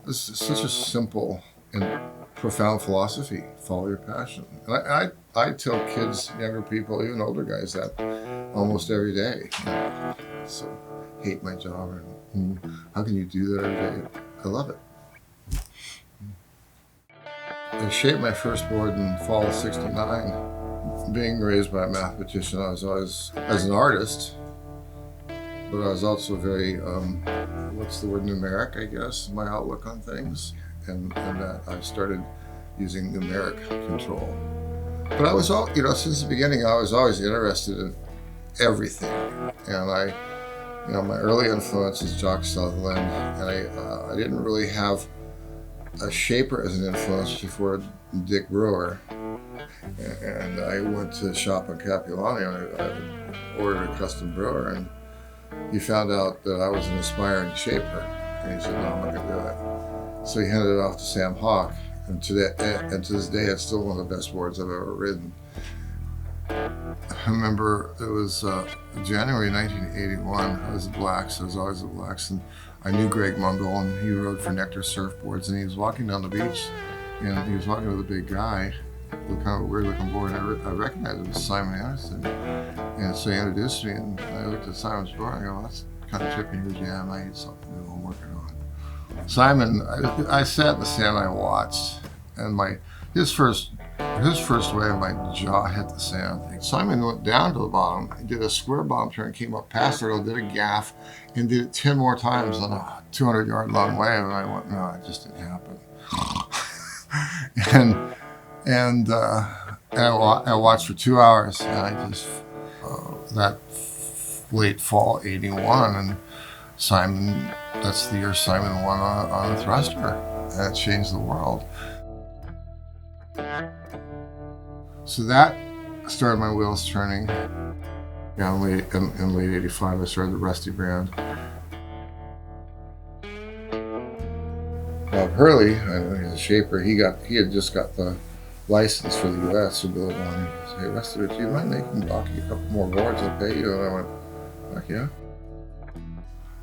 This is such a simple and profound philosophy. Follow your passion. And I tell kids, younger people, even older guys that almost every day. So hate my job. And how can you do that every day? I love it. I shaped my first board in fall of '69. Being raised by a mathematician, I was always, as an artist, but I was also very, what's the word, numeric, I guess, my outlook on things. And that I started using numeric control. But I was all, since the beginning, I was always interested in everything. And my early influence is Jock Sutherland, and I didn't really have a shaper as an influence before Dick Brewer. And I went to a shop in Capilano, and I ordered a custom brewer, and he found out that I was an aspiring shaper, and he said, no, I'm not gonna do it. So he handed it off to Sam Hawk, and to this day, it's still one of the best boards I've ever ridden. I remember it was January 1981. I was at Black's. I was always at Black's, and I knew Greg Mundell, and he rode for Nectar Surfboards, and he was walking down the beach, and he was walking with a big guy, with kind of a weird-looking board, and I recognized it was Simon Anderson, and so he introduced me, and I looked at Simon's board, and I go, well, that's kind of trippy. He goes, yeah, I need something new I'm working on. Simon, I sat in the sand and I watched, and his first wave, my jaw hit the sand. Simon went down to the bottom, he did a square bottom turn, came up past it, did a gaff, and did it 10 more times on a 200-yard long wave, and I went, no, it just didn't happen. and I watched for 2 hours, and I just, that late fall '81, and Simon, that's the year Simon won on a thruster, and it changed the world. So that started my wheels turning. Yeah, in late '85, I started the Rusty brand. Hurley, he's a shaper. He had just got the license for the U.S. to build one. He said, "Hey, Rusty, do you mind making Aki a couple more boards? I'll pay you." And I went, "Fuck yeah."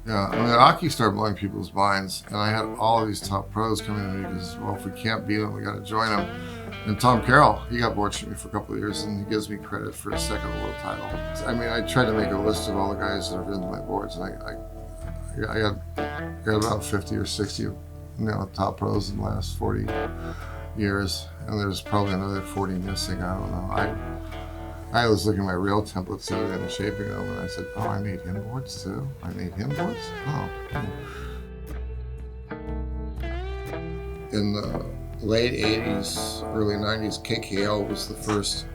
Yeah, I mean, Aki started blowing people's minds, and I had all of these top pros coming to me because, well, if we can't beat them, we got to join them. And Tom Carroll, he got board me for a couple of years, and he gives me credit for a second world title. I mean, I tried to make a list of all the guys that have ridden my boards, and I got about 50 or 60, top pros in the last 40 years, and there's probably another 40 missing. I don't know. I was looking at my real templates the other day and shaping them, and I said, oh, I made him boards too? I made him boards? Oh. In the late 80s, early 90s, KKL was the first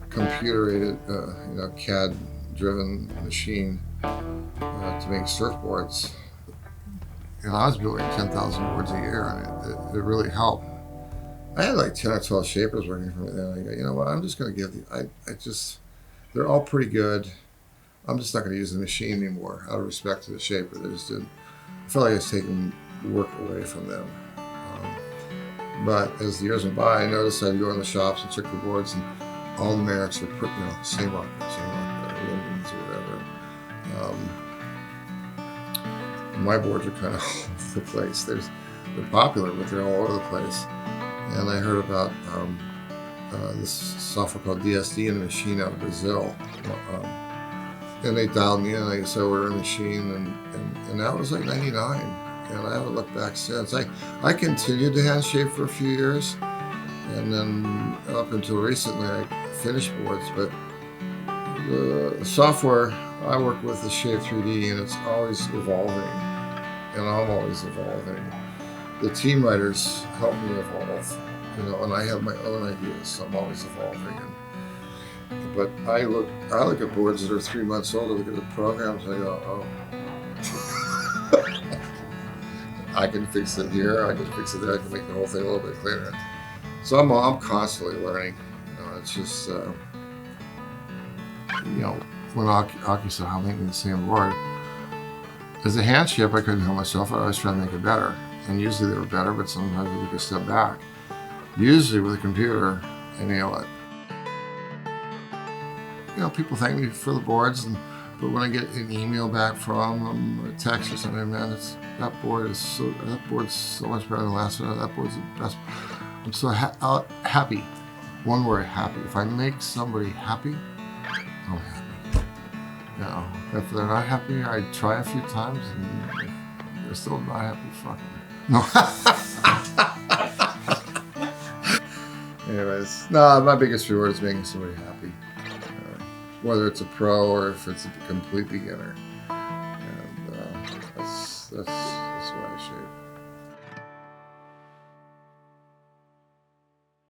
computer-aided, CAD-driven machine to make surfboards. And I was building 10,000 boards a year, and it really helped. I had like 10 or 12 shapers working for me then. I go, you know what, I'm just going to give they're all pretty good. I'm just not going to use the machine anymore out of respect to the shaper. I felt like I was taking work away from them. But as the years went by, I noticed I'd go in the shops and check the boards, and all the Merricks were put, same rocker, Lindens or whatever. My boards are kind of all over the place. They're popular, but they're all over the place. And I heard about this software called DSD in a machine out of Brazil. And they dialed me in, and they said, order a machine, and that was like 99. And I haven't looked back since. I continued to hand shape for a few years, and then up until recently I finished boards, but the software I work with is Shape 3D, and it's always evolving, and I'm always evolving. The team writers help me evolve, and I have my own ideas, so I'm always evolving. But I look at boards that are 3 months old, I look at the programs, and I go, oh. I can fix it here, I can fix it there, I can make the whole thing a little bit clearer. So I'm constantly learning. It's just, when Aki said, how make me the same board? As a hand shape, I couldn't help myself. I always try to make it better. And usually they were better, but sometimes we took a step back. Usually with a computer, I nail it. People thank me for the boards, But when I get an email back from them, or a text or something, man, that board's so much better than the last one. That board's the best. I'm so happy. One word, happy. If I make somebody happy, I'm happy. Now, if they're not happy, I try a few times, and if they're still not happy, fuck them. No. Anyways, no, my biggest reward is making somebody happy. Whether it's a pro or if it's a complete beginner. And that's what I shape.